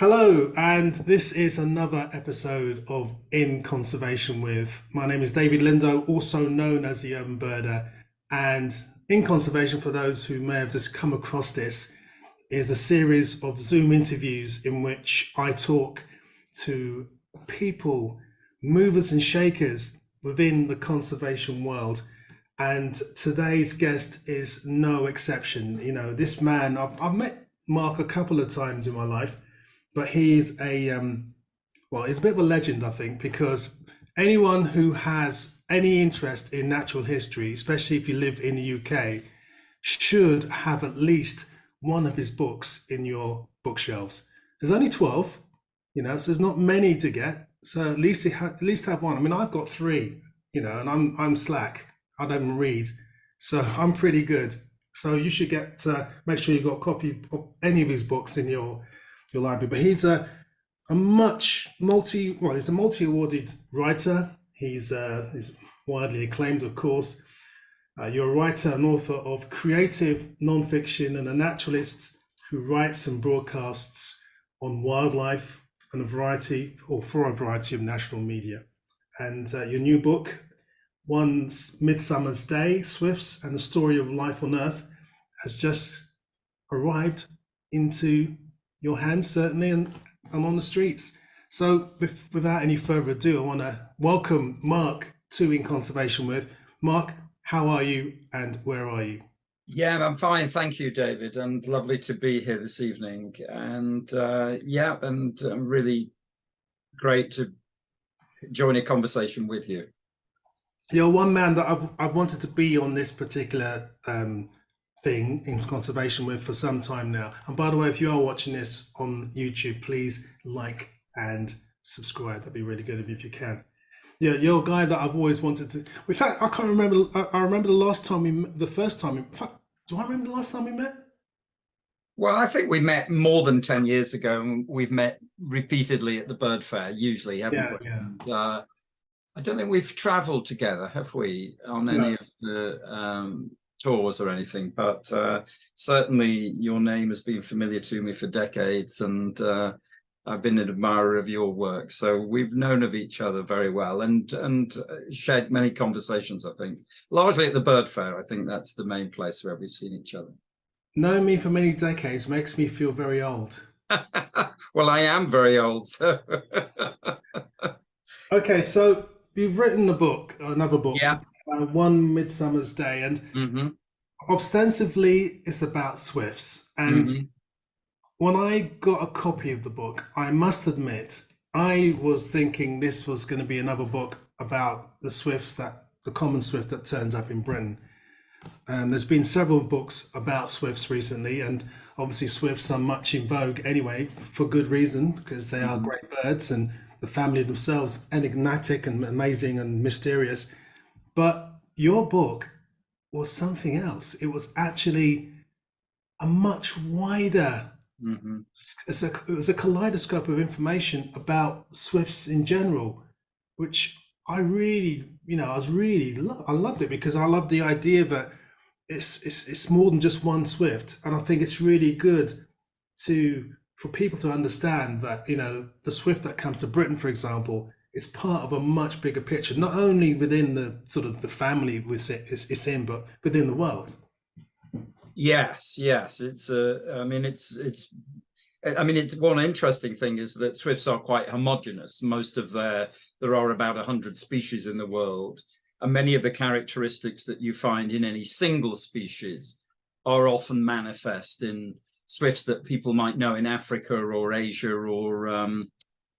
Hello, and this is another episode of In Conservation with. My name is David Lindo, also known as the Urban Birder. And In Conservation, for those who may have just come across this, is a series of Zoom interviews in which I talk to people, movers and shakers within the conservation world. And today's guest is no exception. This man, I've met Mark a couple of times in my life, but he's he's a bit of a legend, I think, because anyone who has any interest in natural history, especially if you live in the UK, should have at least one of his books in your bookshelves. There's only 12, so there's not many to get. So at least have one. I mean, I've got three, and I'm slack. I don't read, so I'm pretty good. So you should make sure you've got a copy of any of his books in your library. But he's a multi-awarded writer. He's widely acclaimed, of course. You're a writer and author of creative nonfiction and a naturalist who writes and broadcasts on wildlife and for a variety of national media. And your new book, One Midsummer's Day, Swifts and the Story of Life on Earth, has just arrived into your hands, certainly, and on the streets. So without any further ado, I want to welcome Mark to In Conservation with. Mark, how are you and where are you? Yeah, I'm fine. Thank you, David. And lovely to be here this evening. And really great to join a conversation with you. You're one man that I've wanted to be on this particular thing in conservation with for some time now. And by the way, if you are watching this on YouTube, please like and subscribe. That'd be really good if you can. Yeah, you're a guy that I've always wanted to. In fact, I can't remember. I remember the last time the first time. In fact, do I remember the last time we met? Well, I think we met more than 10 years ago, and we've met repeatedly at the bird fair, usually, haven't we? Yeah. I don't think we've traveled together, have we, on any of the tours or anything, but certainly your name has been familiar to me for decades, and I've been an admirer of your work. So we've known of each other very well and shared many conversations, I think, largely at the bird fair. I think that's the main place where we've seen each other. Knowing me for many decades makes me feel very old. Well, I am very old, so. Okay, so you've written another book, yeah. One Midsummer's Day, and ostensibly it's about swifts. And when I got a copy of the book, I must admit, I was thinking this was going to be another book about the common swift that turns up in Britain. And there's been several books about swifts recently, and obviously swifts are much in vogue anyway, for good reason, because they are great birds and the family themselves enigmatic and amazing and mysterious. But your book was something else. It was actually a much wider, it was a kaleidoscope of information about swifts in general, which I loved it, because I love the idea that it's more than just one swift. And I think it's really good for people to understand that, the swift that comes to Britain, for example, is part of a much bigger picture, not only within the sort of the family it's in, but within the world. Yes. It's one interesting thing is that swifts are quite homogeneous. There are about 100 species in the world, and many of the characteristics that you find in any single species are often manifest in swifts that people might know in Africa or Asia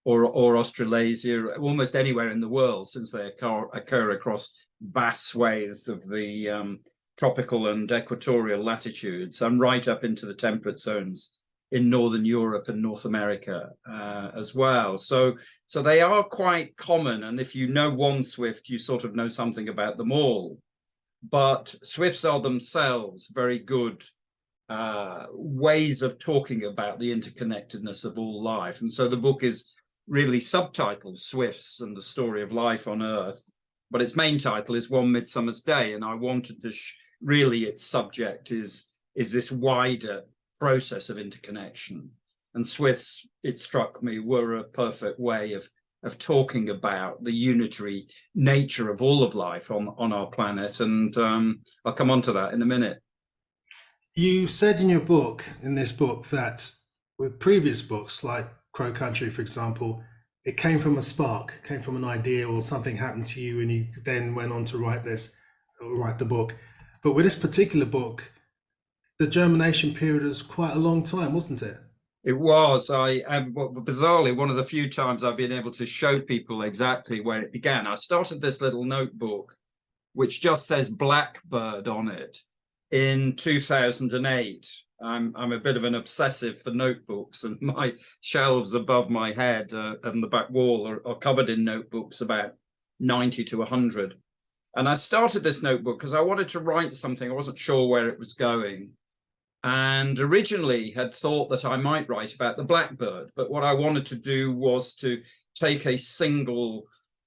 or Australasia, almost anywhere in the world, since they occur across vast swathes of the tropical and equatorial latitudes, and right up into the temperate zones in Northern Europe and North America as well. So they are quite common. And if you know one swift, you sort of know something about them all. But swifts are themselves very good ways of talking about the interconnectedness of all life. And so the book is really subtitled Swifts and the Story of Life on Earth, but its main title is One Midsummer's Day. And I wanted to really its subject is this wider process of interconnection And swifts, it struck me, were a perfect way of talking about the unitary nature of all of life on our planet. And I'll come on to that in a minute. You said in your book, in this book, that with previous books like Crow Country, for example, it came from a spark, came from an idea, or something happened to you, and you then went on to write the book. But with this particular book, the germination period was quite a long time, wasn't it? It was. Bizarrely, one of the few times I've been able to show people exactly where it began. I started this little notebook, which just says Blackbird on it, in 2008. I'm a bit of an obsessive for notebooks, and my shelves above my head and the back wall are covered in notebooks, about 90 to 100. And I started this notebook because I wanted to write something. I wasn't sure where it was going. And originally had thought that I might write about the blackbird. But what I wanted to do was to take a single,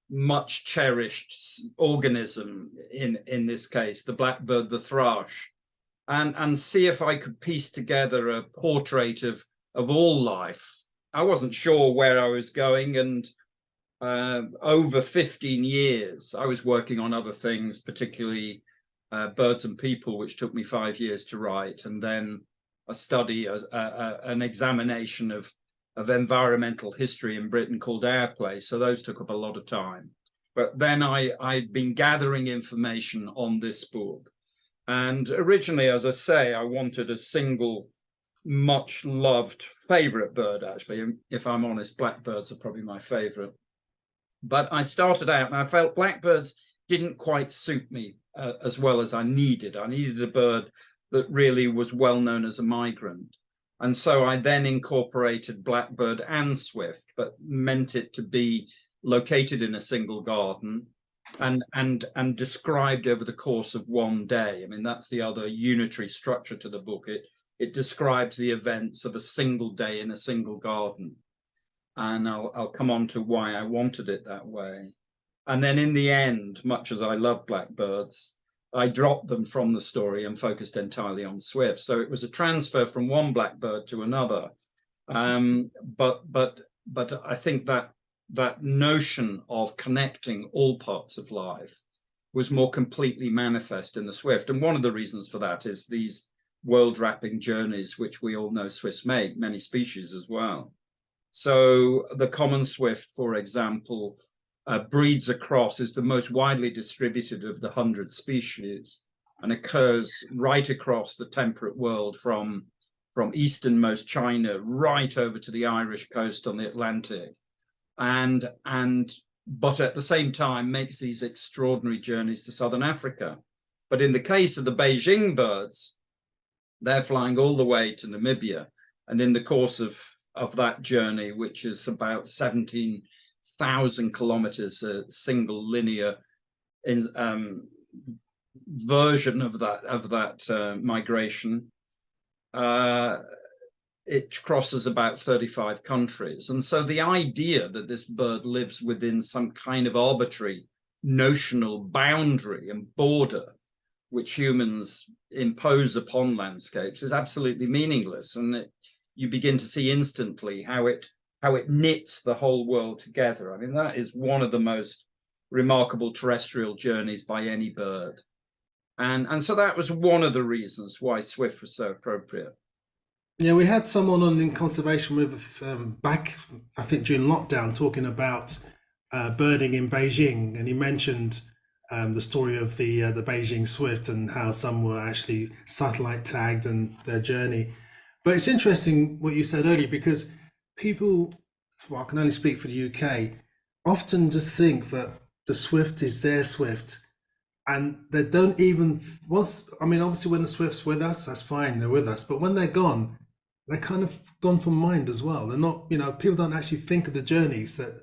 much cherished organism, in this case, the blackbird, the thrush, and see if I could piece together a portrait of all life. I wasn't sure where I was going, and over 15 years, I was working on other things, particularly Birds and People, which took me 5 years to write, and then a study, an examination of environmental history in Britain called Our Place. So those took up a lot of time. But then I'd been gathering information on this book. And originally, as I say, I wanted a single, much loved favorite bird, actually. And if I'm honest, blackbirds are probably my favorite. But I started out and I felt blackbirds didn't quite suit me as well as I needed. I needed a bird that really was well known as a migrant. And so I then incorporated blackbird and swift, but meant it to be located in a single garden and described over the course of one day. I mean, that's the other unitary structure to the book. It describes the events of a single day in a single garden. And I'll come on to why I wanted it that way. And then in the end, much as I love blackbirds, I dropped them from the story and focused entirely on swift. So it was a transfer from one blackbird to another. But I think that notion of connecting all parts of life was more completely manifest in the swift. And one of the reasons for that is these world-wrapping journeys, which we all know swifts make, many species as well. So the common swift, for example, breeds across, is the most widely distributed of the 100 species, and occurs right across the temperate world from easternmost China right over to the Irish coast on the Atlantic, but at the same time makes these extraordinary journeys to southern Africa. But in the case of the Beijing birds, they're flying all the way to Namibia, and in the course of that journey, which is about 17,000 kilometers, a single linear version of that migration, it crosses about 35 countries. And so the idea that this bird lives within some kind of arbitrary notional boundary and border which humans impose upon landscapes is absolutely meaningless. And you begin to see instantly how it knits the whole world together. I mean, that is one of the most remarkable terrestrial journeys by any bird. And so that was one of the reasons why swift was so appropriate. Yeah, we had someone on in conservation with back, I think during lockdown, talking about birding in Beijing, and he mentioned the story of the Beijing swift and how some were actually satellite tagged and their journey. But it's interesting what you said earlier, because people, well, I can only speak for the UK, often just think that the swift is their swift, and they don't even, I mean, obviously when the swift's with us, that's fine, they're with us, but when they're gone, they're kind of gone from mind as well. They're not, people don't actually think of the journeys that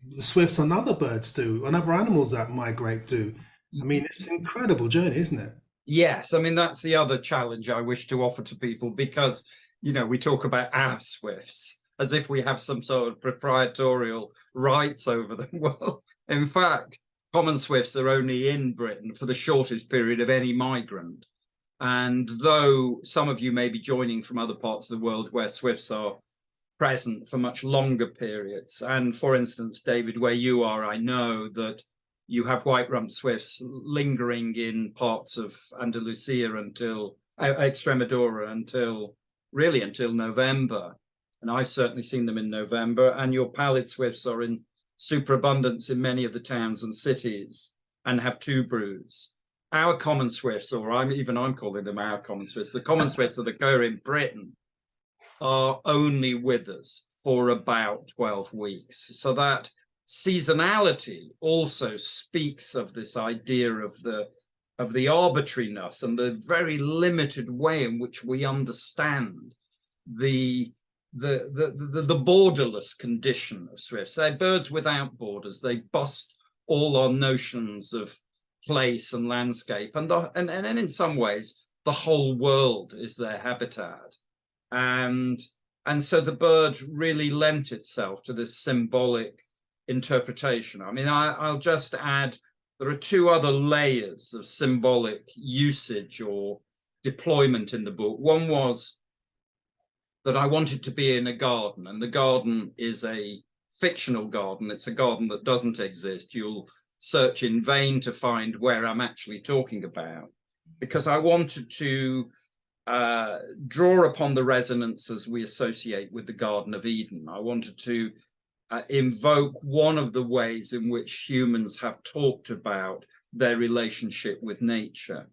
the swifts and other birds do, and other animals that migrate do. I mean, it's an incredible journey, isn't it? Yes, I mean, that's the other challenge I wish to offer to people, because, we talk about our swifts as if we have some sort of proprietorial rights over them. Well, in fact, common swifts are only in Britain for the shortest period of any migrant. And though some of you may be joining from other parts of the world where swifts are present for much longer periods. And for instance, David, where you are, I know that you have white-rumped swifts lingering in parts of Andalusia until Extremadura until November. And I've certainly seen them in November. And your pallid swifts are in superabundance in many of the towns and cities and have two broods. Our common swifts, or I'm calling them our common swifts, the common swifts that occur in Britain are only with us for about 12 weeks. So that seasonality also speaks of this idea of the arbitrariness and the very limited way in which we understand the borderless condition of swifts. They're birds without borders. They bust all our notions of place and landscape, and in some ways the whole world is their habitat. And so the bird really lent itself to this symbolic interpretation. I mean, I'll just add, there are two other layers of symbolic usage or deployment in the book. One was that I wanted to be in a garden, and the garden is a fictional garden. It's a garden that doesn't exist. You'll search in vain to find where I'm actually talking about, because I wanted to draw upon the resonances we associate with the Garden of Eden. I wanted to invoke one of the ways in which humans have talked about their relationship with nature.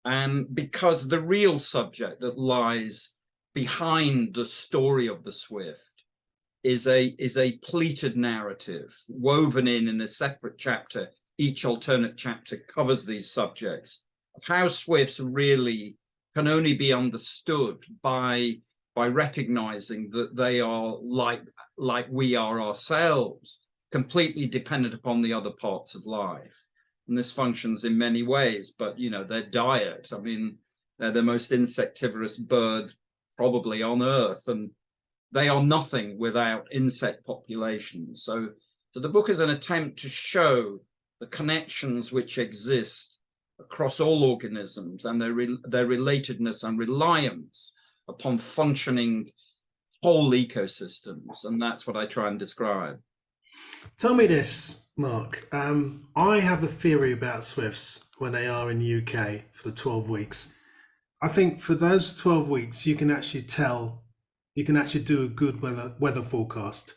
And because the real subject that lies behind the story of the swift is a pleated narrative woven in a separate chapter. Each alternate chapter covers these subjects of how swifts really can only be understood by recognizing that they are like we are ourselves, completely dependent upon the other parts of life. And this functions in many ways, but their diet, I mean, they're the most insectivorous bird probably on earth, and they are nothing without insect populations. So the book is an attempt to show the connections which exist across all organisms and their relatedness and reliance upon functioning whole ecosystems. And that's what I try and describe. Tell me this, Mark. I have a theory about swifts when they are in the UK for the 12 weeks. I think for those 12 weeks, you can actually do a good weather forecast.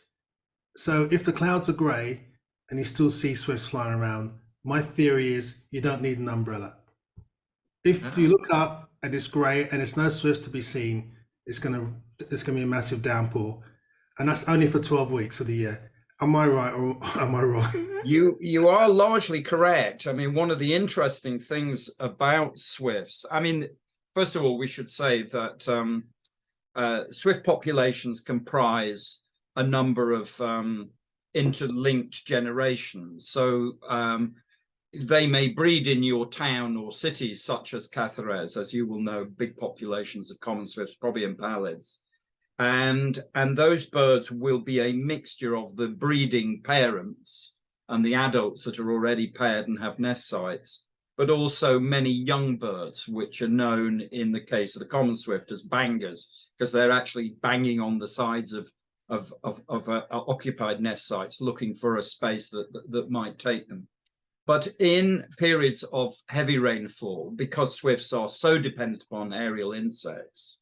So if the clouds are grey and you still see swifts flying around, my theory is you don't need an umbrella. If you look up and it's grey and there's no swifts to be seen, it's gonna be a massive downpour, and that's only for 12 weeks of the year. Am I right or am I wrong? You are largely correct. I mean, one of the interesting things about swifts, I mean, first of all, we should say that swift populations comprise a number of interlinked generations. So they may breed in your town or cities, such as Cáceres, as you will know, big populations of common swifts, probably in pallets. And those birds will be a mixture of the breeding parents and the adults that are already paired and have nest sites, but also many young birds, which are known in the case of the common swift as bangers, because they're actually banging on the sides of occupied nest sites, looking for a space that might take them. But in periods of heavy rainfall, because swifts are so dependent upon aerial insects,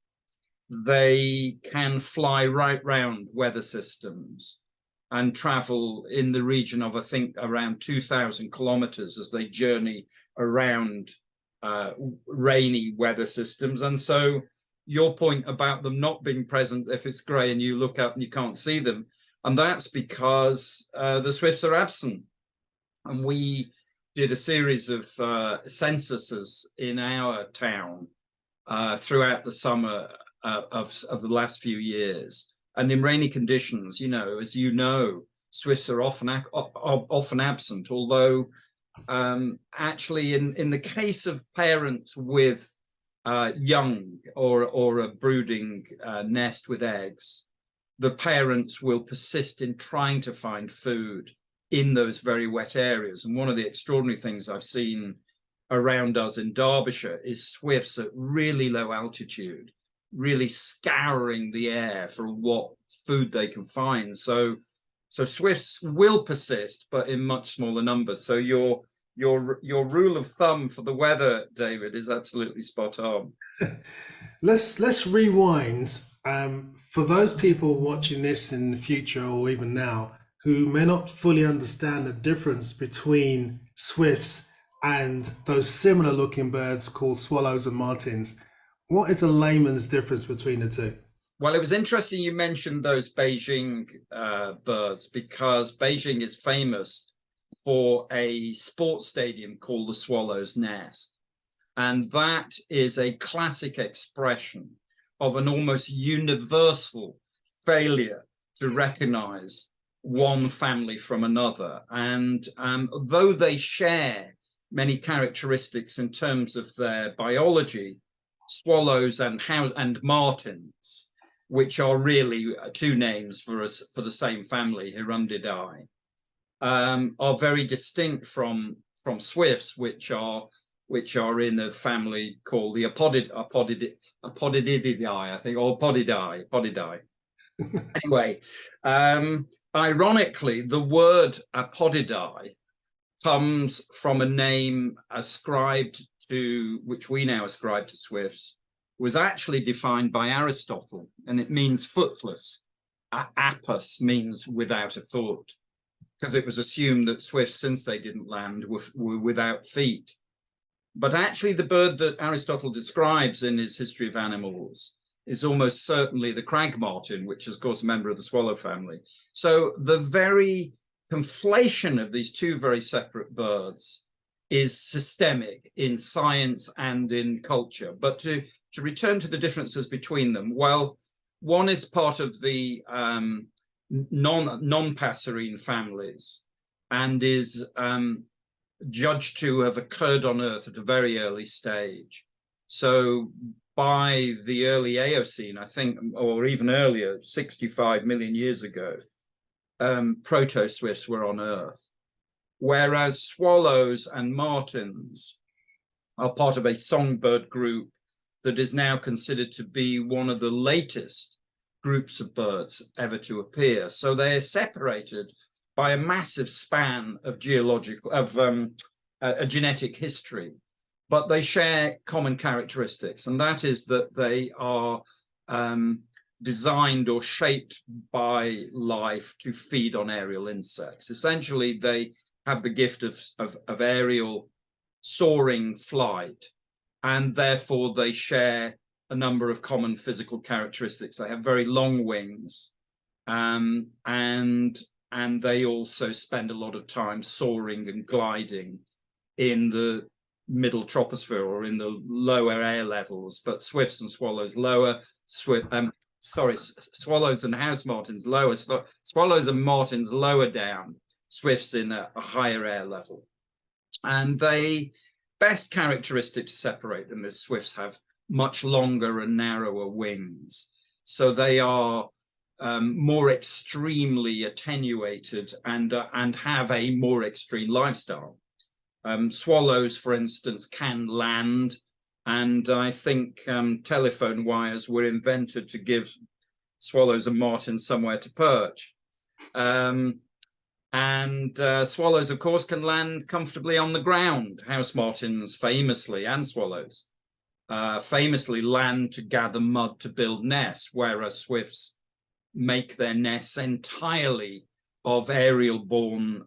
they can fly right round weather systems and travel in the region of, I think, around 2,000 kilometers as they journey around rainy weather systems. And so your point about them not being present if it's grey and you look up and you can't see them, and that's because the swifts are absent. And we did a series of censuses in our town throughout the summer of the last few years. And in rainy conditions, as you know, swifts are often absent, although actually in the case of parents with young or a brooding nest with eggs, the parents will persist in trying to find food in those very wet areas. And one of the extraordinary things I've seen around us in Derbyshire is swifts at really low altitude really scouring the air for what food they can find. So swifts will persist, but in much smaller numbers. So your rule of thumb for the weather, David, is absolutely spot on. Let's rewind. For those people watching this in the future or even now who may not fully understand the difference between swifts and those similar looking birds called swallows and martins, what is a layman's difference between the two? Well, it was interesting you mentioned those Beijing birds, because Beijing is famous for a sports stadium called the Swallow's Nest. And that is a classic expression of an almost universal failure to recognize one family from another. And though they share many characteristics in terms of their biology, swallows and martins, which are really two names for the same family, Hirundidae, are very distinct from swifts, which are in a family called the Apodidae, I think, or Podidae. Anyway, ironically, the word Apodidae comes from a name ascribed to, which we now ascribe to swifts, was actually defined by Aristotle, and it means footless. Apus means without a foot, because it was assumed that swifts, since they didn't land, were without feet. But actually, the bird that Aristotle describes in his History of Animals is almost certainly the crag martin, which is, of course, a member of the swallow family. So the very conflation of these two very separate birds is systemic in science and in culture. But to return to the differences between them, well, one is part of the non-passerine families and is judged to have occurred on Earth at a very early stage. So by the early Eocene, I think, or even earlier, 65 million years ago, proto-swifts were on Earth, whereas swallows and martins are part of a songbird group that is now considered to be one of the latest groups of birds ever to appear. So they're separated by a massive span of genetic history, but they share common characteristics, and that is that they are designed or shaped by life to feed on aerial insects. Essentially, they have the gift of aerial soaring flight, and therefore they share a number of common physical characteristics. They have very long wings, and they also spend a lot of time soaring and gliding in the middle troposphere or in the lower air levels. But swifts and swallows lower, swallows and house martins lower, swallows and martins lower down, swifts in a higher air level. And the best characteristic to separate them is swifts have much longer and narrower wings. So they are more extremely attenuated and have a more extreme lifestyle. Swallows, for instance, can land, and I think telephone wires were invented to give swallows and martins somewhere to perch. Swallows, of course, can land comfortably on the ground. House martins famously, and swallows famously, land to gather mud to build nests, whereas swifts make their nests entirely of aerial-borne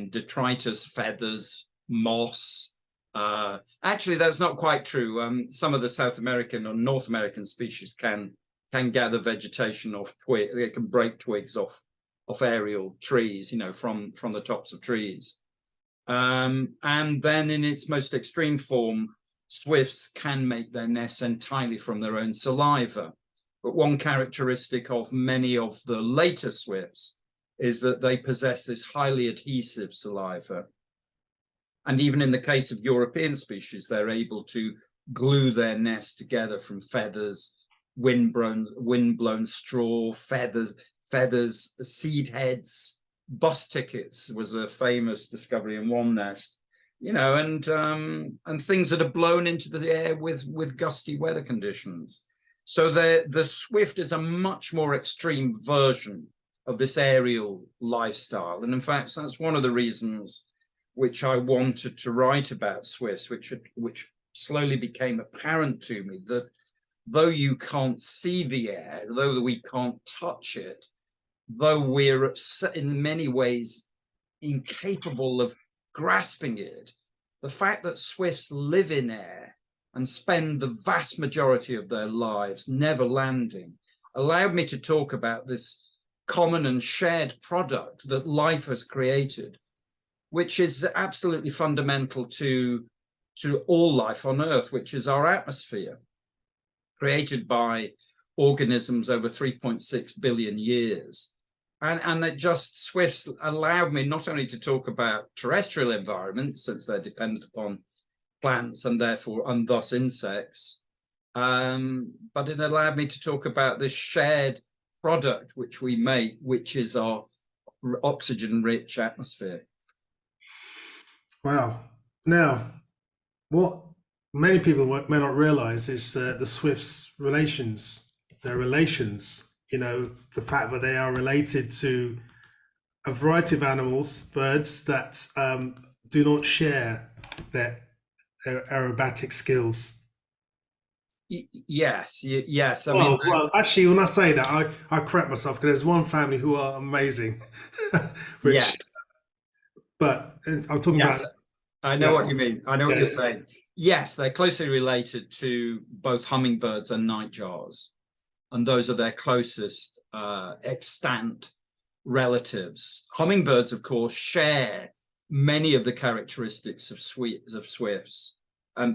detritus, feathers, moss. Actually, that's not quite true. Some of the South American or North American species can gather vegetation off twigs. They can break twigs off aerial trees, from the tops of trees. And then in its most extreme form, swifts can make their nests entirely from their own saliva. But one characteristic of many of the later swifts is that they possess this highly adhesive saliva. And even in the case of European species, they're able to glue their nests together from feathers, wind-blown straw, feathers, seed heads. Bus tickets was a famous discovery in one nest, and things that are blown into the air with gusty weather conditions. So the swift is a much more extreme version of this aerial lifestyle. And in fact, that's one of the reasons which I wanted to write about swifts, which slowly became apparent to me, that though you can't see the air, though we can't touch it, though we're in many ways incapable of grasping it, the fact that swifts live in air and spend the vast majority of their lives never landing allowed me to talk about this common and shared product that life has created, which is absolutely fundamental to all life on Earth, which is our atmosphere, created by organisms over 3.6 billion years. And that just swifts allowed me not only to talk about terrestrial environments, since they're dependent upon plants and thus insects, but it allowed me to talk about this shared product which we make, which is our oxygen-rich atmosphere. Wow. Now, what many people may not realize is the swifts' their relations, the fact that they are related to a variety of animals, birds that do not share their aerobatic skills. Yes. I Well, mean, well, actually, when I say that, I correct myself because there's one family who are amazing, which, yes, but I'm talking about, yes, I know yeah, what you mean. I know what yeah. you're saying. Yes, they're closely related to both hummingbirds and nightjars, and those are their closest extant relatives. Hummingbirds, of course, share many of the characteristics of swifts,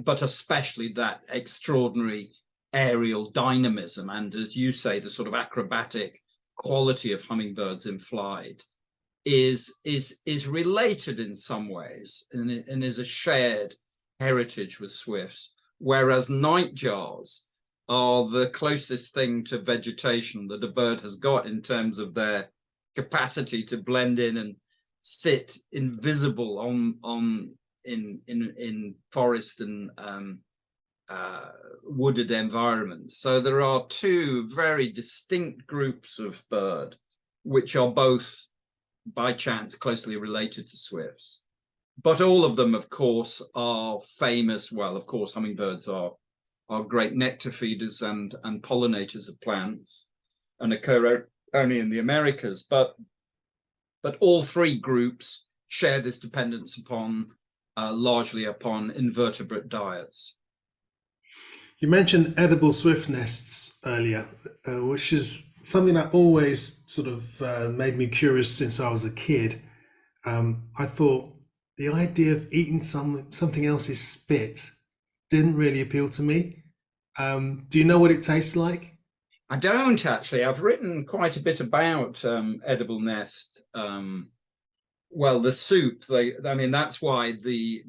but especially that extraordinary aerial dynamism and, as you say, the sort of acrobatic quality of hummingbirds in flight is related in some ways and is a shared heritage with swifts, whereas nightjars are the closest thing to vegetation that a bird has got in terms of their capacity to blend in and sit invisible in forest and wooded environments. So there are two very distinct groups of bird which are both by chance closely related to swifts, but all of them, of course, are famous. Well, of course, hummingbirds are great nectar feeders and pollinators of plants and occur only in the Americas, but all three groups share this dependence upon largely upon invertebrate diets. You mentioned edible swift nests earlier, which is something that always sort of made me curious since I was a kid. I thought the idea of eating something else's spit didn't really appeal to me. Do you know what it tastes like? I don't actually. I've written quite a bit about edible nest. Well, the soup. I mean, that's why the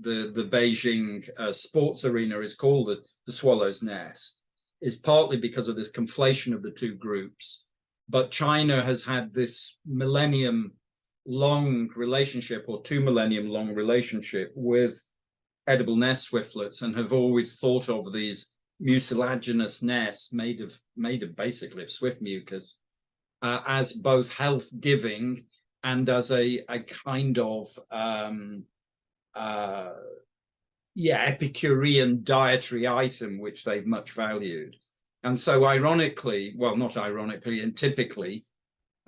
Beijing sports arena is called the Swallow's Nest, is partly because of this conflation of the two groups. But China has had this millennium-long relationship, or 2 millennium-long relationship, with edible nest swiftlets, and have always thought of these mucilaginous nests made of basically of swift mucus as both health-giving and as a kind of Epicurean dietary item which they've much valued. And so ironically, well, not ironically, and typically,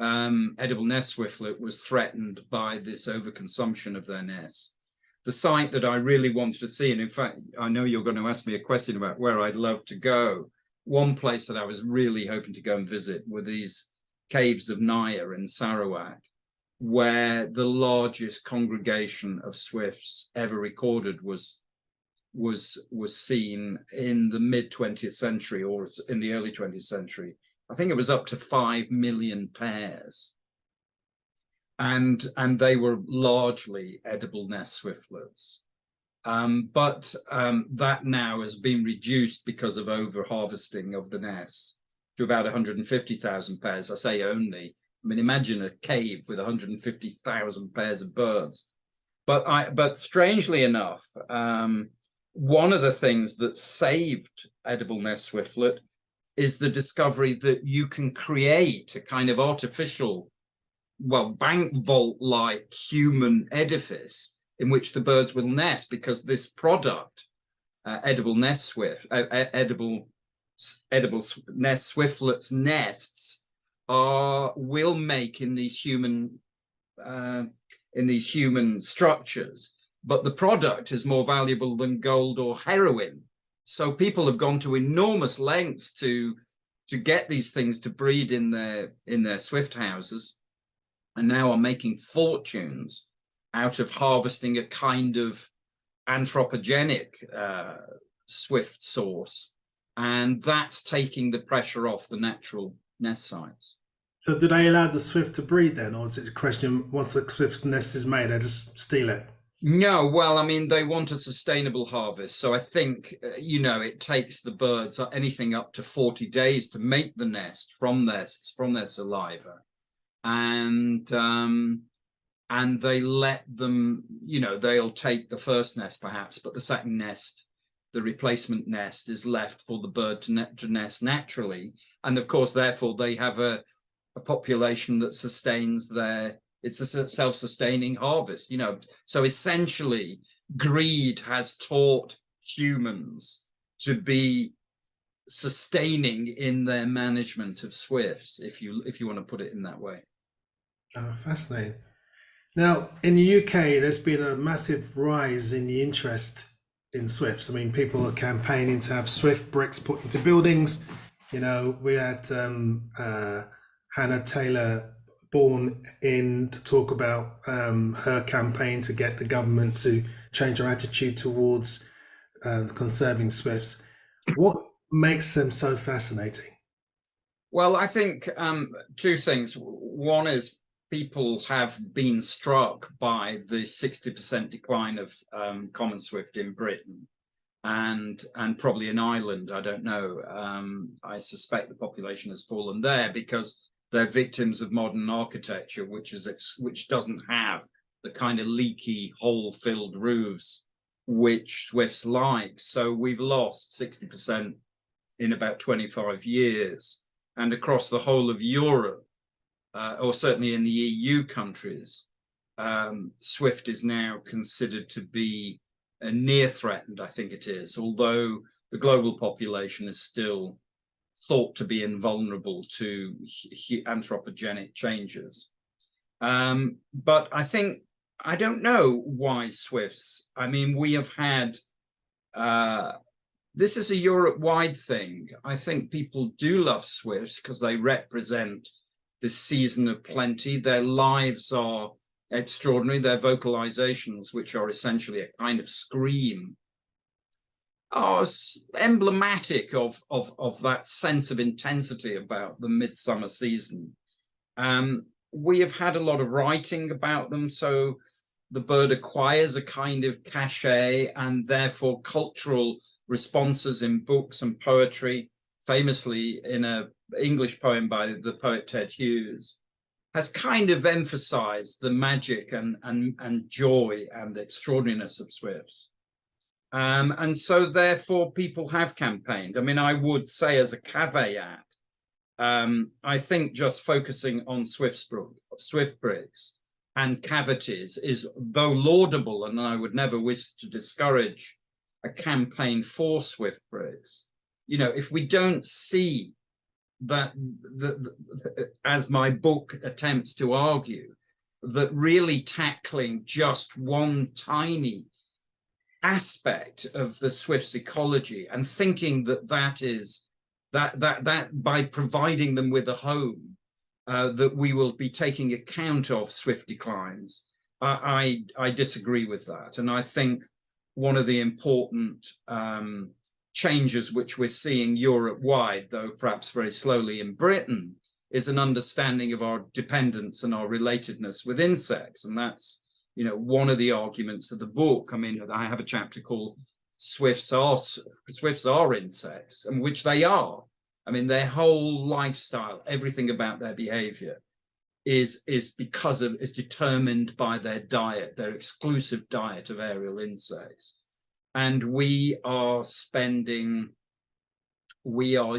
edible nest swiftlet was threatened by this overconsumption of their nests. The site that I really wanted to see, and in fact, I know you're going to ask me a question about where I'd love to go. One place that I was really hoping to go and visit were these caves of Naya in Sarawak, where the largest congregation of swifts ever recorded was seen in the mid 20th century or in the early 20th century. I think it was up to 5 million pairs. And they were largely edible nest swiftlets. But that now has been reduced because of over harvesting of the nests to about 150,000 pairs. I say only. I mean, imagine a cave with 150,000 pairs of birds. But strangely enough, one of the things that saved edible nest swiftlet is the discovery that you can create a kind of artificial, well, bank vault-like human edifice in which the birds will nest, because this product, edible nest swiftlets nests will make in these human structures, but the product is more valuable than gold or heroin. So people have gone to enormous lengths to get these things to breed in their swift houses, and now are making fortunes out of harvesting a kind of anthropogenic swift source, and that's taking the pressure off the natural nest sites. So do they allow the swift to breed then, or is it a question once the swift's nest is made, they just steal it? No, well, I mean, they want a sustainable harvest. So I think, it takes the birds anything up to 40 days to make the nest from their saliva. And they let them, they'll take the first nest perhaps, but the second nest, the replacement nest, is left for the bird to nest naturally. And of course, therefore, they have a population that sustains it's a self-sustaining harvest, So essentially, greed has taught humans to be sustaining in their management of swifts, if you want to put it in that way. Oh, fascinating. Now, in the UK, there's been a massive rise in the interest in swifts. I mean, people are campaigning to have swift bricks put into buildings. We had Hannah Taylor born in to talk about her campaign to get the government to change their attitude towards conserving swifts. What makes them so fascinating? Well, I think two things. One is people have been struck by the 60% decline of common swift in Britain and probably in Ireland. I don't know. I suspect the population has fallen there because they're victims of modern architecture, which doesn't have the kind of leaky, hole-filled roofs which swifts like. So we've lost 60% in about 25 years. And across the whole of Europe, or certainly in the EU countries, swift is now considered to be near threatened, I think it is, although the global population is still thought to be invulnerable to anthropogenic changes. But I don't know why swifts. I mean, we have had, this is a Europe-wide thing. I think people do love swifts because they represent the season of plenty. Their lives are extraordinary. Their vocalizations, which are essentially a kind of scream, are emblematic of that sense of intensity about the midsummer season. We have had a lot of writing about them, so the bird acquires a kind of cachet and therefore cultural responses in books and poetry. Famously, in an English poem by the poet Ted Hughes, has kind of emphasized the magic and joy and extraordinariness of swifts. And so therefore people have campaigned. I mean, I would say as a caveat, I think just focusing on swift bricks and cavities is, though laudable, and I would never wish to discourage a campaign for swift bricks. If we don't see that, as my book attempts to argue, that really tackling just one tiny aspect of the swift's ecology and thinking that by providing them with a home, that we will be taking account of swift declines, I disagree with that. And I think one of the important changes which we're seeing Europe-wide, though perhaps very slowly in Britain, is an understanding of our dependence and our relatedness with insects. And that's, one of the arguments of the book. I mean, I have a chapter called Swifts Are Insects, and which they are. I mean, their whole lifestyle, everything about their behavior is determined by their diet, their exclusive diet of aerial insects. And we are spending we are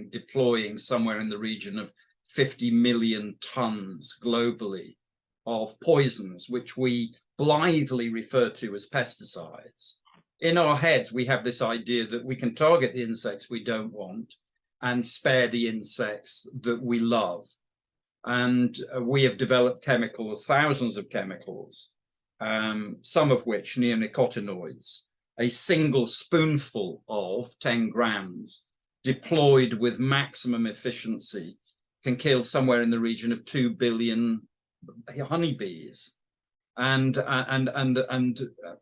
deploying somewhere in the region of 50 million tons globally of poisons, which we blithely refer to as pesticides. In our heads, we have this idea that we can target the insects we don't want and spare the insects that we love. And we have developed chemicals, thousands of chemicals, some of which neonicotinoids, a single spoonful of 10 grams deployed with maximum efficiency can kill somewhere in the region of 2 billion honeybees. And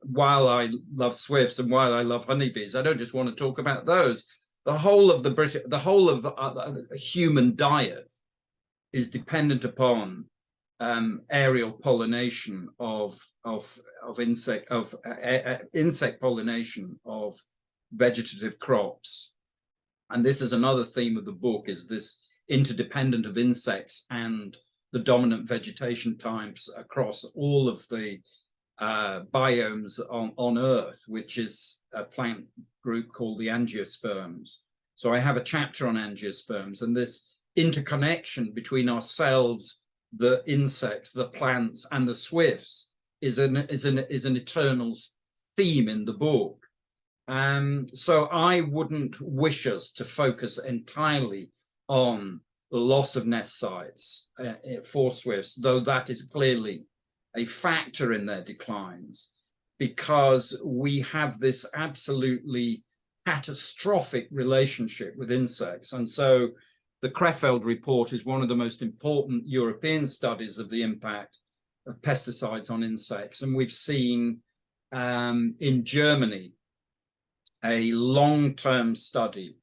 while I love swifts and while I love honeybees, I don't just want to talk about those. The whole of the human diet is dependent upon aerial pollination of insect pollination of vegetative crops. And this is another theme of the book, is this interdependent of insects and the dominant vegetation types across all of the biomes on Earth, which is a plant group called the angiosperms. So I have a chapter on angiosperms, and this interconnection between ourselves, the insects, the plants, and the swifts is an eternal theme in the book. So I wouldn't wish us to focus entirely on the loss of nest sites for swifts, though that is clearly a factor in their declines, because we have this absolutely catastrophic relationship with insects. And so the Krefeld report is one of the most important European studies of the impact of pesticides on insects. And we've seen in Germany a long-term study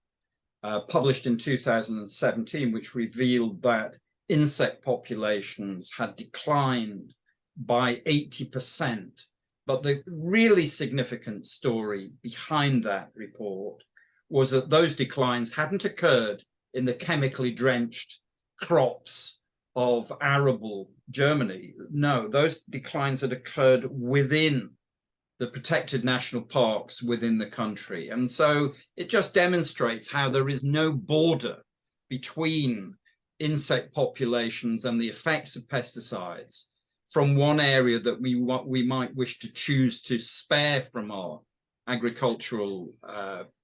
published in 2017, which revealed that insect populations had declined by 80%. But the really significant story behind that report was that those declines hadn't occurred in the chemically drenched crops of arable Germany. No, those declines had occurred within the protected national parks within the country. And so it just demonstrates how there is no border between insect populations and the effects of pesticides from one area that we might wish to choose to spare from our agricultural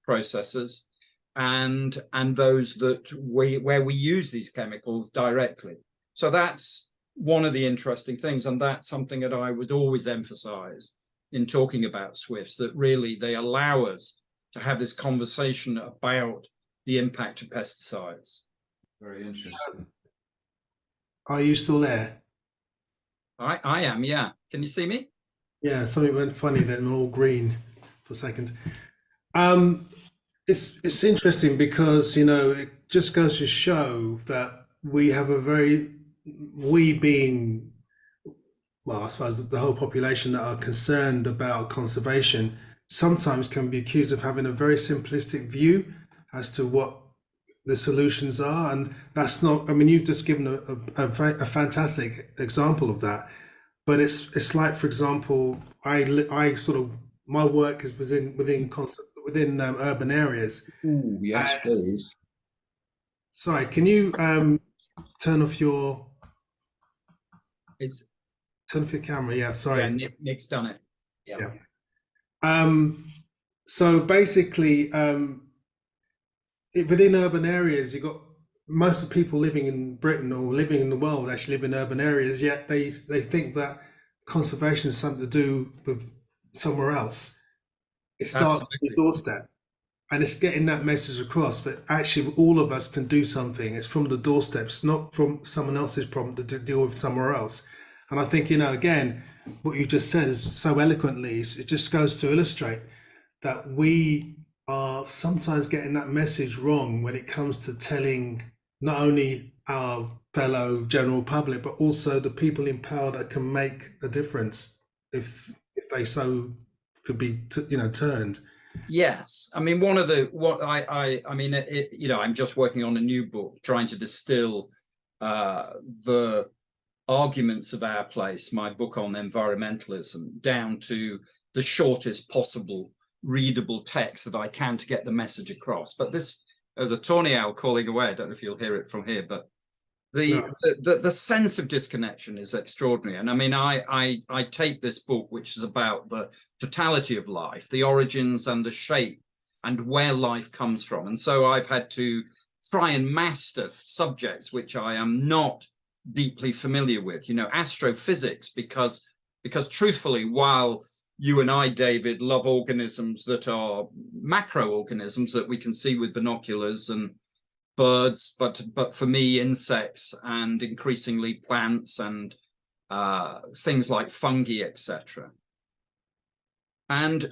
processes, and those that where we use these chemicals directly. So that's one of the interesting things, and that's something that I would always emphasize in talking about swifts, that really they allow us to have this conversation about the impact of pesticides. Very interesting. Are you still there? I am, yeah. Can you see me? Yeah, something went funny then, all green for a second. It's interesting because, you know, it just goes to show that we have we being, well, I suppose the whole population that are concerned about conservation sometimes can be accused of having a very simplistic view as to what the solutions are. And that's not, I mean, you've just given a fantastic example of that. But it's like, for example, I sort of, my work is within urban areas. Ooh, yes, please. Sorry, can you turn off your camera? Yeah, sorry. Yeah, Nick's done it. Yeah. So basically, within urban areas, you've got most of the people living in Britain or living in the world actually live in urban areas, yet they think that conservation is something to do with somewhere else. It starts at your doorstep, and it's getting that message across that actually all of us can do something. It's from the doorstep. It's not from someone else's problem to deal with somewhere else. And I think, you know, again, what you just said is so eloquently, it just goes to illustrate that we are sometimes getting that message wrong when it comes to telling not only our fellow general public, but also the people in power that can make a difference if they so could be, turned. Yes, I mean, I'm just working on a new book trying to distill the arguments of our place, my book on environmentalism, down to the shortest possible readable text that I can to get the message across. But this there's a tawny owl calling away. I don't know if you'll hear it from here, but No. the sense of disconnection is extraordinary. And I mean, I take this book, which is about the totality of life, the origins and the shape and where life comes from. And so I've had to try and master subjects which I am not deeply familiar with, astrophysics, because truthfully, while you and I, David, love organisms that are macroorganisms that we can see with binoculars and birds, but for me, insects and increasingly plants and things like fungi, etc. And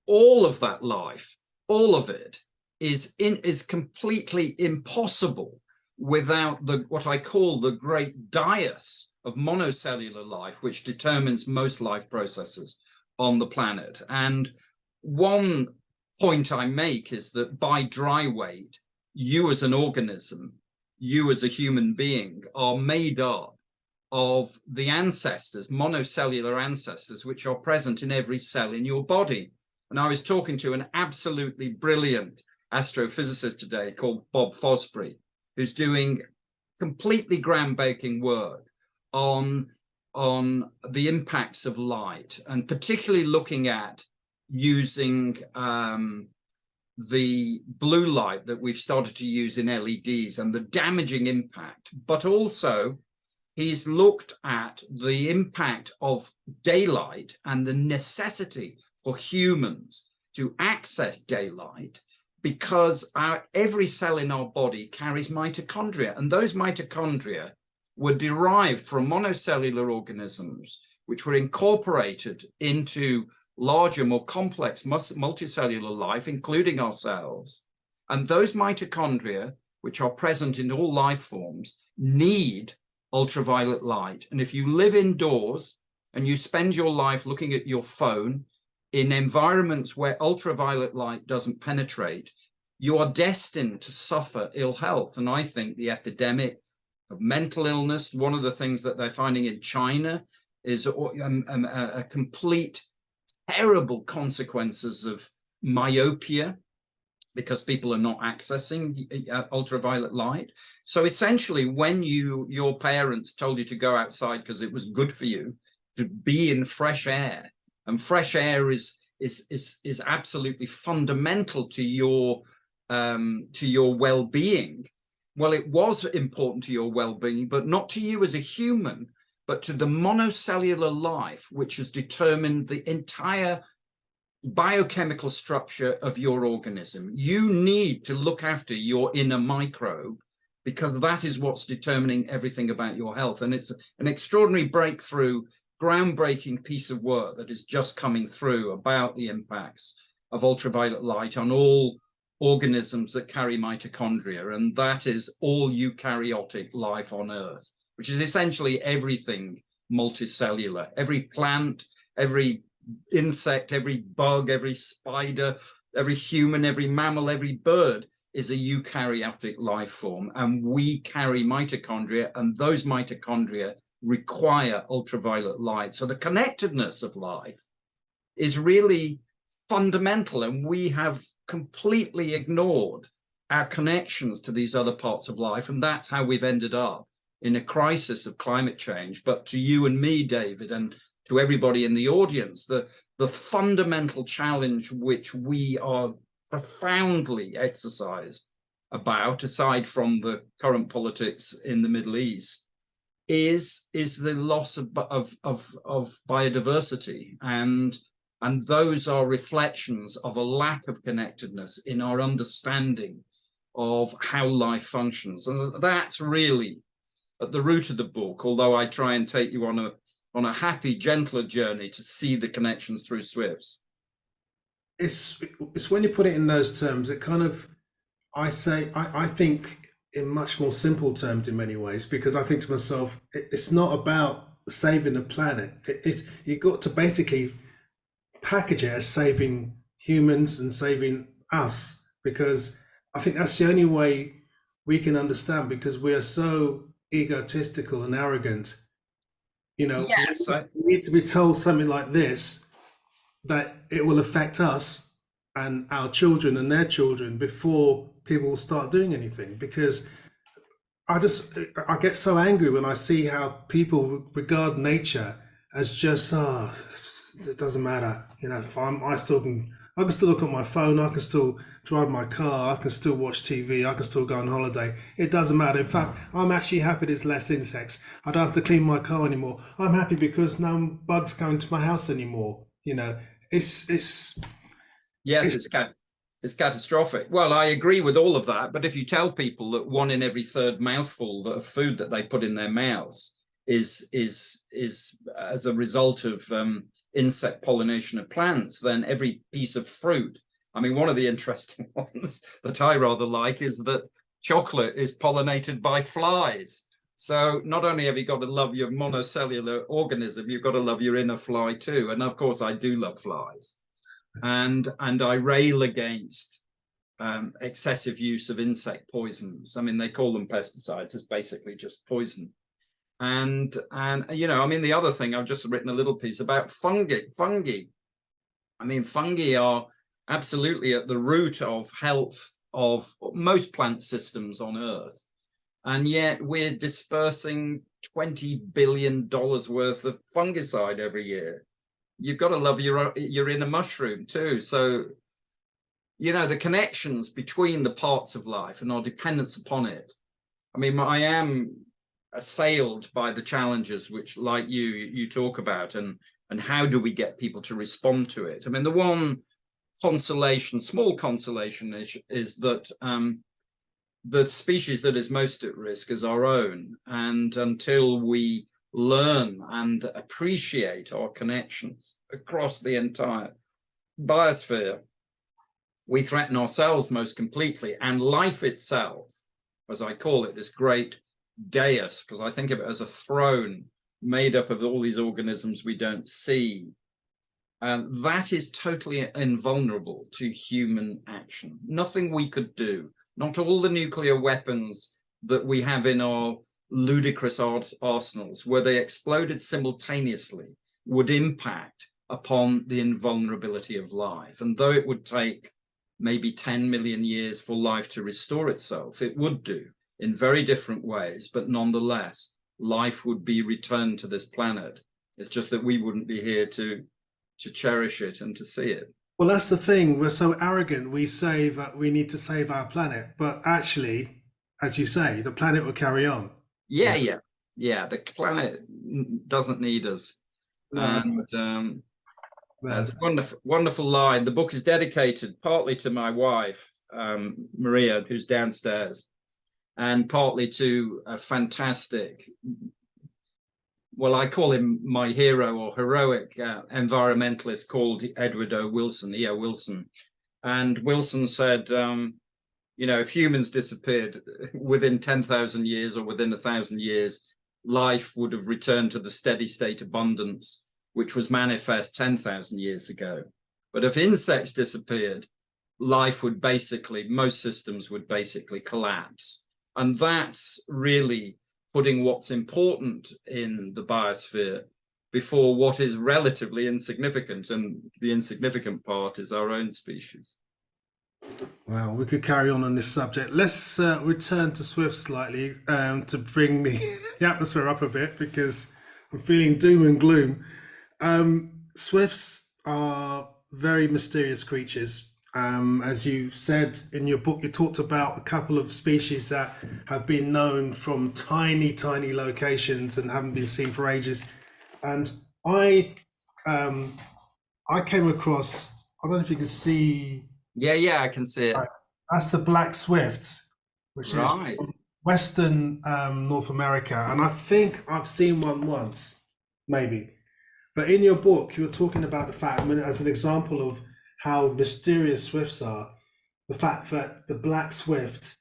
all of that life, all of it is completely impossible without what I call the great dais of monocellular life, which determines most life processes on the planet. And one point I make is that by dry weight, you as an organism, you as a human being, are made up of the ancestors, monocellular ancestors, which are present in every cell in your body. And I was talking to an absolutely brilliant astrophysicist today called Bob Fosbury, who's doing completely groundbreaking work on the impacts of light, and particularly looking at using the blue light that we've started to use in LEDs and the damaging impact. But also he's looked at the impact of daylight and the necessity for humans to access daylight, because every cell in our body carries mitochondria, and those mitochondria were derived from monocellular organisms, which were incorporated into larger, more complex multicellular life, including ourselves. And those mitochondria, which are present in all life forms, need ultraviolet light. And if you live indoors and you spend your life looking at your phone in environments where ultraviolet light doesn't penetrate, you are destined to suffer ill health. And I think the epidemic of mental illness, one of the things that they're finding in China is a complete terrible consequences of myopia, because people are not accessing ultraviolet light. So essentially, when your parents told you to go outside because it was good for you to be in fresh air, and fresh air is absolutely fundamental to your well-being. Well, it was important to your well-being, but not to you as a human, but to the monocellular life, which has determined the entire biochemical structure of your organism. You need to look after your inner microbe, because that is what's determining everything about your health. And it's an extraordinary breakthrough, groundbreaking piece of work that is just coming through about the impacts of ultraviolet light on all organisms that carry mitochondria. And that is all eukaryotic life on Earth, which is essentially everything multicellular. Every plant, every insect, every bug, every spider, every human, every mammal, every bird is a eukaryotic life form. And we carry mitochondria, and those mitochondria require ultraviolet light. So the connectedness of life is really fundamental, and we have completely ignored our connections to these other parts of life. And that's how we've ended up in a crisis of climate change. But to you and me, David, and to everybody in the audience, the fundamental challenge which we are profoundly exercised about, aside from the current politics in the Middle East, is the loss of biodiversity. And those are reflections of a lack of connectedness in our understanding of how life functions. And that's really at the root of the book, although I try and take you on a happy, gentler journey to see the connections through Swifts. It's when you put it in those terms, it kind of, I think in much more simple terms in many ways, because I think to myself, it's not about saving the planet. You got to basically package it as saving humans and saving us, because I think that's the only way we can understand, because we are so egotistical and arrogant. Yes, we need to be told something like this, that it will affect us and our children and their children before people will start doing anything, because I get so angry when I see how people regard nature as just, it doesn't matter. You know, if I can still look at my phone, I can still drive my car, I can still watch TV, I can still go on holiday. It doesn't matter. In fact, I'm actually happy there's less insects. I don't have to clean my car anymore. I'm happy because no bugs come into my house anymore. You know, it's Yes, it's catastrophic. Well, I agree with all of that, but if you tell people that 1 in every 3rd mouthful of food that they put in their mouths is as a result of insect pollination of plants, then every piece of fruit. I mean, one of the interesting ones that I rather like is that chocolate is pollinated by flies. So not only have you got to love your monocellular organism, you've got to love your inner fly too. And of course, I do love flies. And I rail against excessive use of insect poisons. I mean, they call them pesticides. It's basically just poison. And you know, I mean, the other thing, I've just written a little piece about fungi. I mean, fungi are absolutely at the root of health of most plant systems on Earth. And yet we're dispersing $20 billion worth of fungicide every year. You've got to love your inner mushroom too. So, you know, the connections between the parts of life and our dependence upon it. I mean, I am assailed by the challenges which, like you talk about, and how do we get people to respond to it? I mean, the one consolation, small consolation, is that the species that is most at risk is our own. And until we learn and appreciate our connections across the entire biosphere, we threaten ourselves most completely, and life itself, as I call it, this great dais, because I think of it as a throne made up of all these organisms we don't see, that is totally invulnerable to human action. Nothing we could do, not all the nuclear weapons that we have in our ludicrous arsenals, where they exploded simultaneously, would impact upon the invulnerability of life. And though it would take maybe 10 million years for life to restore itself, it would do in very different ways, but nonetheless, life would be returned to this planet. It's just that we wouldn't be here to cherish it and to see it. Well, that's the thing. We're so arrogant. We say that we need to save our planet, but actually, as you say, the planet will carry on. Yeah. The planet doesn't need us. No, and that's a wonderful line. The book is dedicated partly to my wife, Maria, who's downstairs, and partly to a fantastic, well, I call him my hero or heroic environmentalist called Edward O. Wilson, E.O. Wilson. And Wilson said, you know, if humans disappeared within 10,000 years or within 1,000 years, life would have returned to the steady state abundance, which was manifest 10,000 years ago. But if insects disappeared, life would basically, most systems would basically collapse. And that's really putting what's important in the biosphere before what is relatively insignificant. And the insignificant part is our own species. Well, we could carry on this subject. Let's return to Swift slightly to bring the atmosphere up a bit, because I'm feeling doom and gloom. Swifts are very mysterious creatures. As you said in your book, you talked about a couple of species that have been known from tiny, tiny locations and haven't been seen for ages. And I came across, I don't know if you can see. Yeah, I can see it. That's the black swift, which is from Western North America. And I think I've seen one once, maybe. But in your book, you were talking about the fact, I mean, as an example of how mysterious swifts are, the fact that the black swift,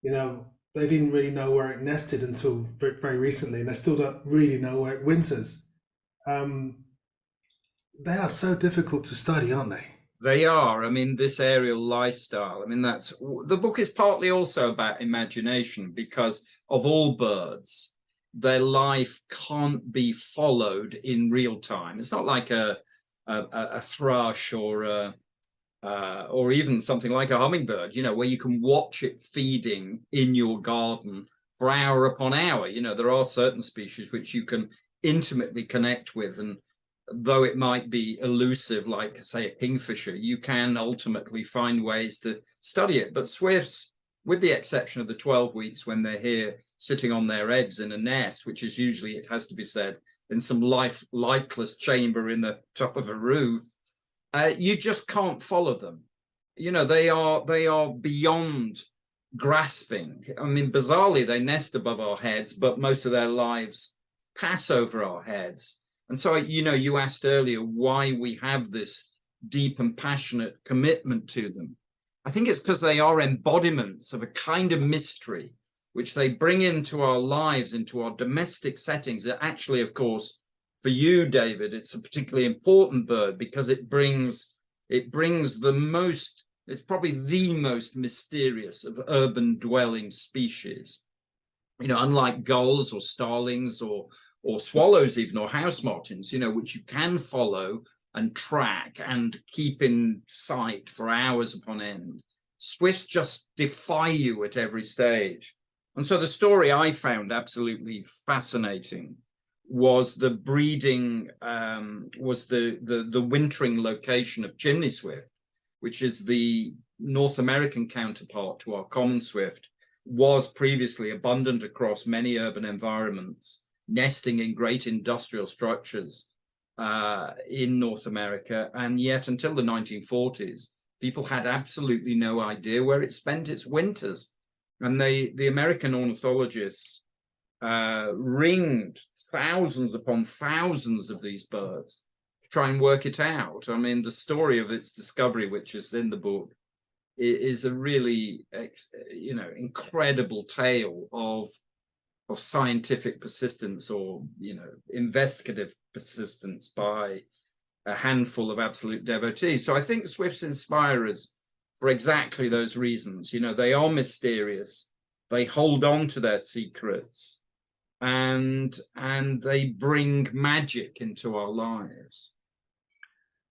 you know, they didn't really know where it nested until very recently, and they still don't really know where it winters. They are so difficult to study, aren't they? They are. I mean, this aerial lifestyle, I mean, that's, the book is partly also about imagination, because of all birds, their life can't be followed in real time. It's not like a thrush or or even something like a hummingbird, where you can watch it feeding in your garden for hour upon hour. There are certain species which you can intimately connect with, and though it might be elusive, like say a kingfisher, you can ultimately find ways to study it. But swifts, with the exception of the 12 weeks when they're here sitting on their eggs in a nest, which is usually, it has to be said, in some lightless chamber in the top of a roof, you just can't follow them. They are beyond grasping. I mean, bizarrely, they nest above our heads, but most of their lives pass over our heads. And so, you asked earlier why we have this deep and passionate commitment to them. I think it's because they are embodiments of a kind of mystery which they bring into our lives, into our domestic settings. Actually, of course, for you, David, it's a particularly important bird because it brings the most, it's probably the most mysterious of urban dwelling species. Unlike gulls or starlings or swallows even, or house martins, which you can follow and track and keep in sight for hours upon end, swifts just defy you at every stage. And so the story I found absolutely fascinating was the breeding, was the wintering location of chimney swift, which is the North American counterpart to our common swift, was previously abundant across many urban environments, nesting in great industrial structures in North America. And yet until the 1940s, people had absolutely no idea where it spent its winters. And the American ornithologists ringed thousands upon thousands of these birds to try and work it out. I mean, the story of its discovery, which is in the book, is a really, incredible tale of scientific persistence, or investigative persistence by a handful of absolute devotees. So I think swifts inspire us for exactly those reasons. They are mysterious, they hold on to their secrets, and they bring magic into our lives.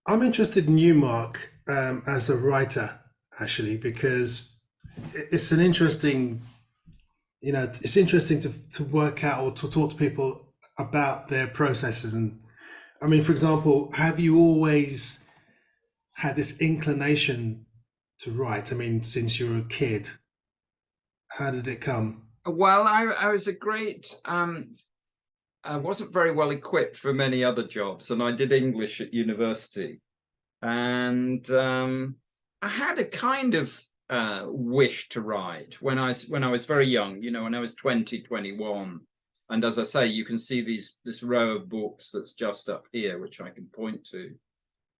I'm interested in you, Mark, as a writer, actually, because it's an interesting, it's interesting to work out or to talk to people about their processes. And I mean, for example, have you always had this inclination to write? I mean, since you were a kid, how did it come? Well, I was a great, I wasn't very well equipped for many other jobs, and I did English at university. And I had a kind of wish to write when I was very young, when I was 20, 21. And as I say, you can see this row of books that's just up here, which I can point to.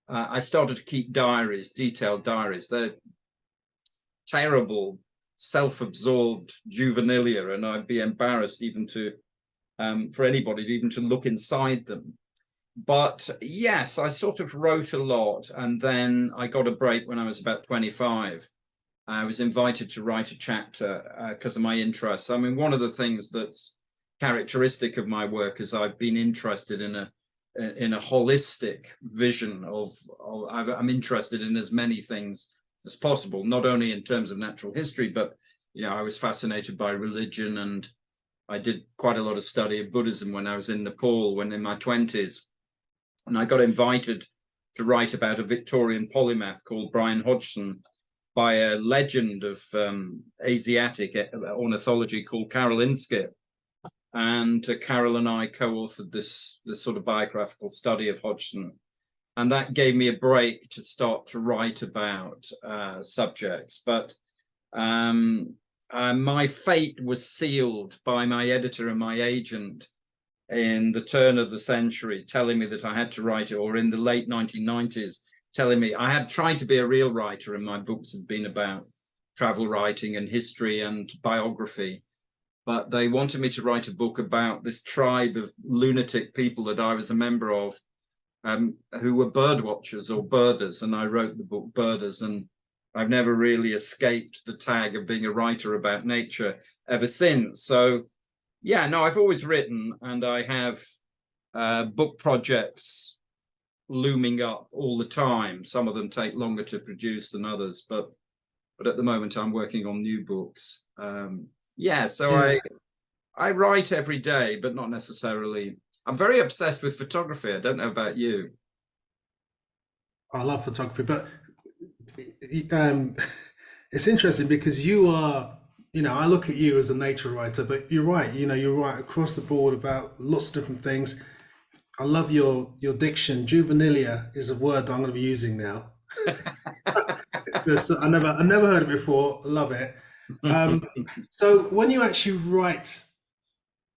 I started to keep diaries, detailed diaries. They're terrible, self-absorbed juvenilia, and I'd be embarrassed even to, for anybody even to look inside them. But yes, I sort of wrote a lot, and then I got a break when I was about 25. I was invited to write a chapter because of my interests. I mean, one of the things that's characteristic of my work is I've been interested in a holistic vision of I'm interested in as many things as possible, not only in terms of natural history, but I was fascinated by religion, and I did quite a lot of study of Buddhism when I was in Nepal, when in my 20s. And I got invited to write about a Victorian polymath called Brian Hodgson by a legend of Asiatic ornithology called Carol Inskip. And Carol and I co-authored this sort of biographical study of Hodgson. And that gave me a break to start to write about subjects. But my fate was sealed by my editor and my agent in the turn of the century, telling me that I had to write it, or in the late 1990s, telling me I had tried to be a real writer, and my books had been about travel writing and history and biography. But they wanted me to write a book about this tribe of lunatic people that I was a member of, who were bird watchers or birders. And I wrote the book Birders, and I've never really escaped the tag of being a writer about nature ever since. So yeah, no, I've always written, and I have book projects looming up all the time. Some of them take longer to produce than others, but at the moment I'm working on new books. I write every day, but not necessarily. I'm very obsessed with photography. I don't know about you. I love photography, but um, it's interesting because you are, I look at you as a nature writer, but you're right. You're right across the board about lots of different things. I love your diction. Juvenilia is a word that I'm going to be using now. It's just, I never heard it before. Love it. So when you actually write,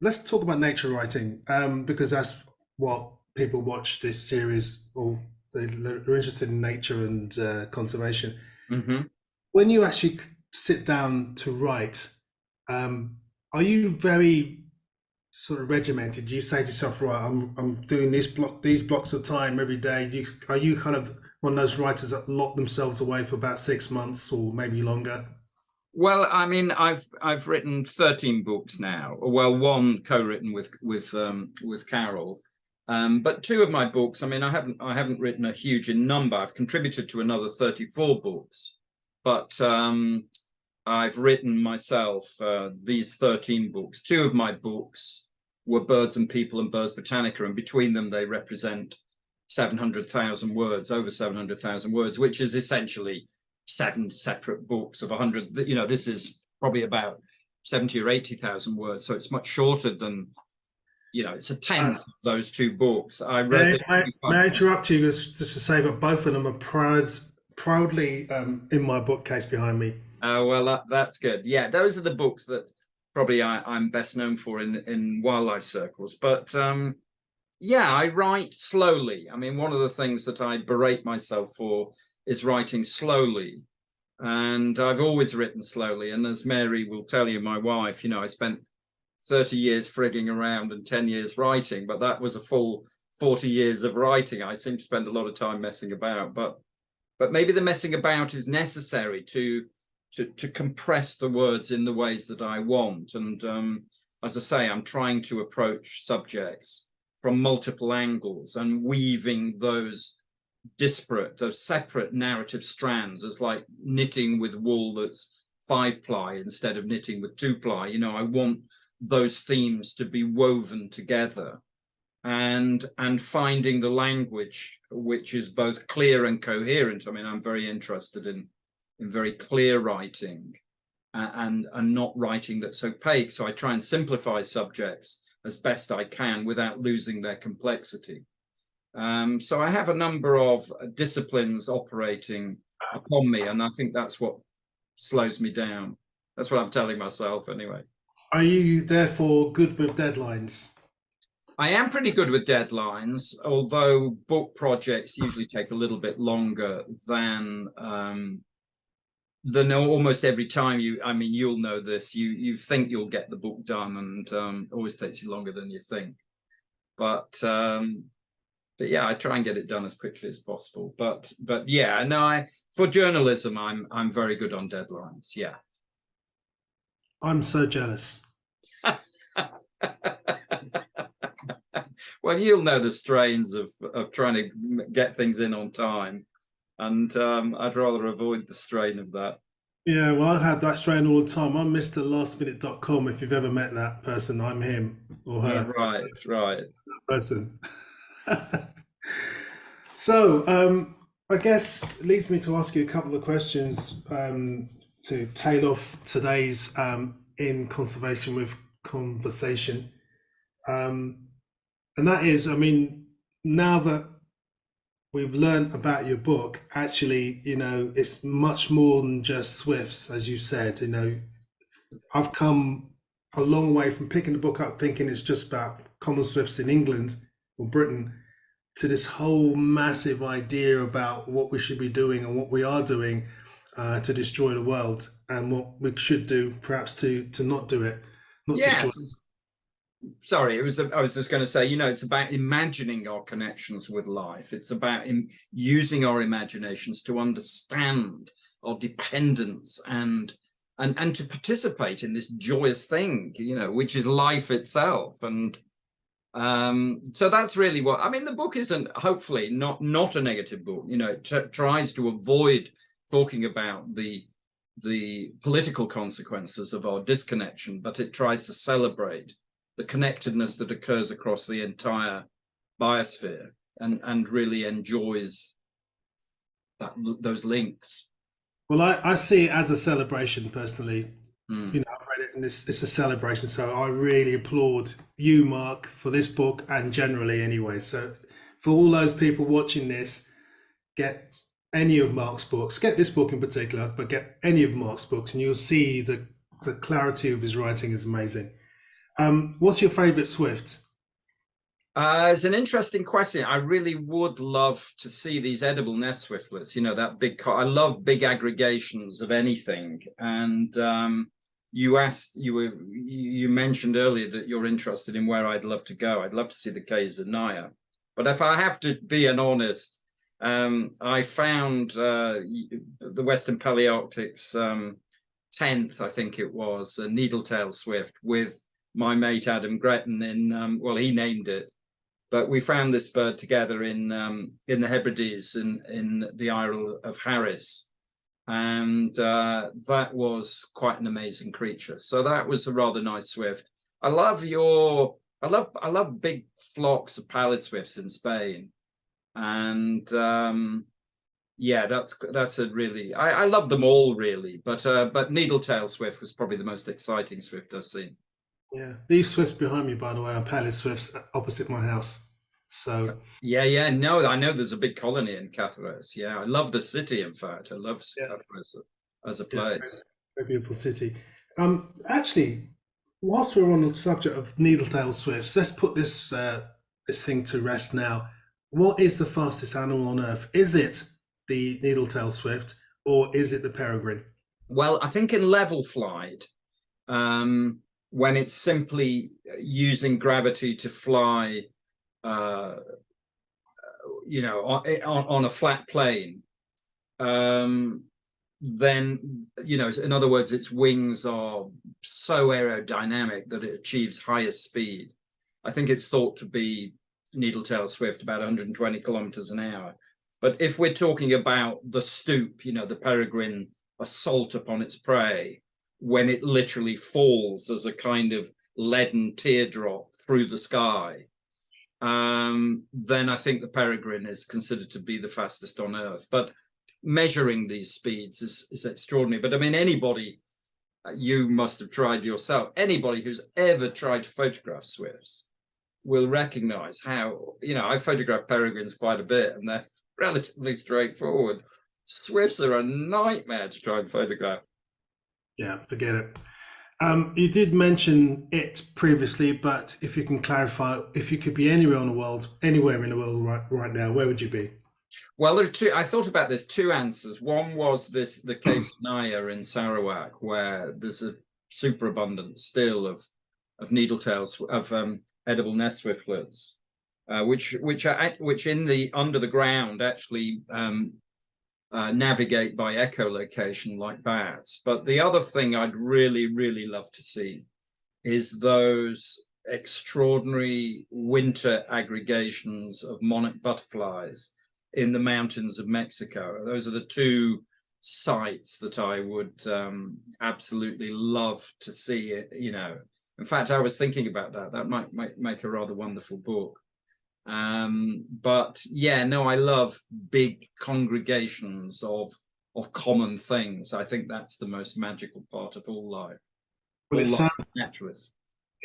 let's talk about nature writing, because that's what people watch this series, or they're interested in nature and conservation. Mhm. When you actually sit down to write, are you very sort of regimented? Do you say to yourself, right, I'm doing these blocks of time every day? Are you kind of one of those writers that lock themselves away for about 6 months or maybe longer? Well, I mean, I've written 13 books now. Well, one co-written with Carol, but two of my books. I mean, I haven't written a huge in number. I've contributed to another 34 books, but I've written myself these 13 books. Two of my books were Birds and People and Birds Botanica, and between them they represent 700,000 words, over 700,000 words, which is essentially 7 separate books of 100. This is probably about 70 or 80,000 words, so it's much shorter than, it's a tenth of those two books. I wrote. May I interrupt you just to say that both of them are proudly in my bookcase behind me. Oh, well, that's good. Yeah, those are the books that probably I'm best known for in wildlife circles. But I write slowly. I mean, one of the things that I berate myself for is writing slowly. And I've always written slowly. And as Mary will tell you, my wife, I spent 30 years frigging around and 10 years writing, but that was a full 40 years of writing. I seem to spend a lot of time messing about, but maybe the messing about is necessary to compress the words in the ways that I want. And as I say, I'm trying to approach subjects from multiple angles and weaving those separate narrative strands, as like knitting with wool that's 5-ply instead of knitting with 2-ply. I want those themes to be woven together, and finding the language which is both clear and coherent. I mean, I'm very interested in very clear writing and not writing that's opaque. So I try and simplify subjects as best I can without losing their complexity. So I have a number of disciplines operating upon me, and I think that's what slows me down. That's what I'm telling myself anyway. Are you therefore good with deadlines? I am pretty good with deadlines, although book projects usually take a little bit longer than almost every time you'll know this, you think you'll get the book done, and always takes you longer than you think. But yeah, I try and get it done as quickly as possible. But yeah, no, for journalism, I'm very good on deadlines. Yeah. I'm so jealous. Well, you'll know the strains of trying to get things in on time, and I'd rather avoid the strain of that. Yeah, well, I had that strain all the time. I'm Mr. Lastminute.com. If you've ever met that person, I'm him or her. Right. Person. So, I guess it leads me to ask you a couple of questions to tail off today's In Conservation with conversation. And that is, I mean, now that we've learned about your book, actually, it's much more than just swifts, as you said. I've come a long way from picking the book up thinking it's just about common swifts in England or Britain, to this whole massive idea about what we should be doing and what we are doing to destroy the world, and what we should do perhaps to not do it, not destroy it. Sorry, I was just going to say, it's about imagining our connections with life. It's about using our imaginations to understand our dependence and to participate in this joyous thing, which is life itself. And So that's really what I mean. The book isn't, hopefully, not a negative book. You know, it tries to avoid talking about the political consequences of our disconnection, but it tries to celebrate the connectedness that occurs across the entire biosphere, and really enjoys those links. Well, I see it as a celebration personally. Mm. You know, I've read it and it's a celebration. So I really applaud you, Mark, for this book and generally anyway. So for all those people watching this, get any of Mark's books, get this book in particular, but get any of Mark's books and you'll see the clarity of his writing is amazing. What's your favorite Swift? It's an interesting question. I really would love to see these edible nest swiftlets. You know, that big. I love big aggregations of anything. And you mentioned earlier that you're interested in where I'd love to go. I'd love to see the caves of Naya. But if I have to be honest, I found the Western Palearctic's 10th, I think it was, a needletail swift with my mate Adam Gretton in. Well, he named it. But we found this bird together in the Hebrides in the Isle of Harris, and that was quite an amazing creature. So that was a rather nice swift. I love big flocks of pallid swifts in Spain, and yeah, that's a really I love them all really, but needletail swift was probably the most exciting swift I've seen. Yeah, these swifts behind me, by the way, are pallid swifts opposite my house. So yeah, no, I know there's a big colony in Cáceres. Yeah, I love the city. In fact, I love Cáceres as a place. Very beautiful city. Actually, whilst we're on the subject of needletail swifts, let's put this this thing to rest now. What is the fastest animal on Earth? Is it the needletail swift or is it the peregrine? Well, I think in level flight, when it's simply using gravity to fly, you know, on a flat plane, then, you know, in other words, its wings are so aerodynamic that it achieves highest speed. I think it's thought to be needletail swift about 120 kilometers an hour. But if we're talking about the stoop, you know, the peregrine assault upon its prey, when it literally falls as a kind of leaden teardrop through the sky, then I think the peregrine is considered to be the fastest on Earth. But measuring these speeds is extraordinary. But I mean, anybody, you must have tried yourself, anybody who's ever tried to photograph swifts will recognize how, you know, I photograph peregrines quite a bit and they're relatively straightforward. Swifts are a nightmare to try and photograph. Yeah, forget it. You did mention it previously, but if you can clarify, if you could be anywhere in the world right now, where would you be? Well, there are two. I thought about this, two answers. One was the caves of Naya in Sarawak, where there's a superabundance still of needletails, of edible nest swiftlets, which in the under the ground actually navigate by echolocation like bats. But the other thing I'd really love to see is those extraordinary winter aggregations of monarch butterflies in the mountains of Mexico. Those are the two sites that I would absolutely love to see. You know, in fact, I was thinking about that. That might make a rather wonderful book. But yeah, no, I love big congregations of common things. I think that's the most magical part of all life. Well, it sounds naturalist.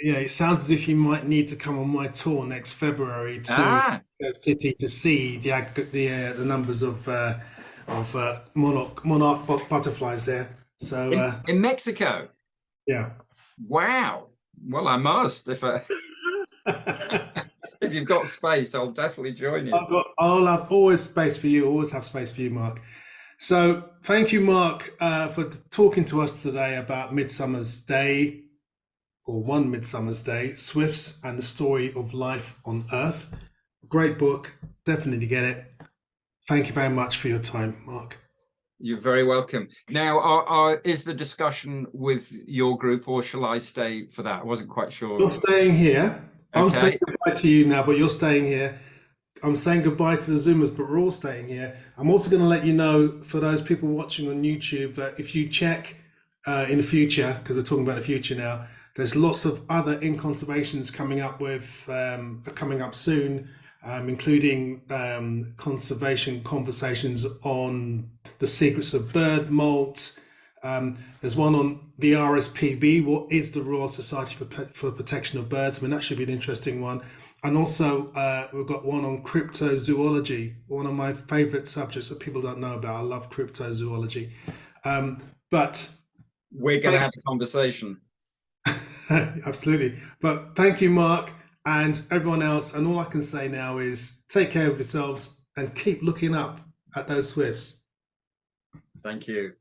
Yeah, it sounds as if you might need to come on my tour next February to the city to see the numbers of monarch butterflies there. So in Mexico. Yeah. Wow. Well, I must if I. If you've got space, I'll definitely join you. I'll have always space for you. Always have space for you, Mark. So thank you, Mark, for talking to us today about Midsummer's Day, or One Midsummer's Day, Swifts and the Story of Life on Earth. Great book. Definitely get it. Thank you very much for your time, Mark. You're very welcome. Now, is the discussion with your group, or shall I stay for that? I wasn't quite sure. You're staying here. I'm saying Okay. goodbye to you now, but you're staying here. I'm saying goodbye to the Zoomers, but we're all staying here. I'm also going to let you know, for those people watching on YouTube, that if you check in the future, because we're talking about the future now, there's lots of other in conservations coming up coming up soon, including conservation conversations on the secrets of bird molt. There's one on the RSPB, what is the Royal Society for Protection of Birds? I mean, that should be an interesting one. And also, we've got one on cryptozoology, one of my favorite subjects that people don't know about. I love cryptozoology. But We're going to have a conversation. absolutely. But thank you, Mark, and everyone else. And all I can say now is take care of yourselves and keep looking up at those swifts. Thank you.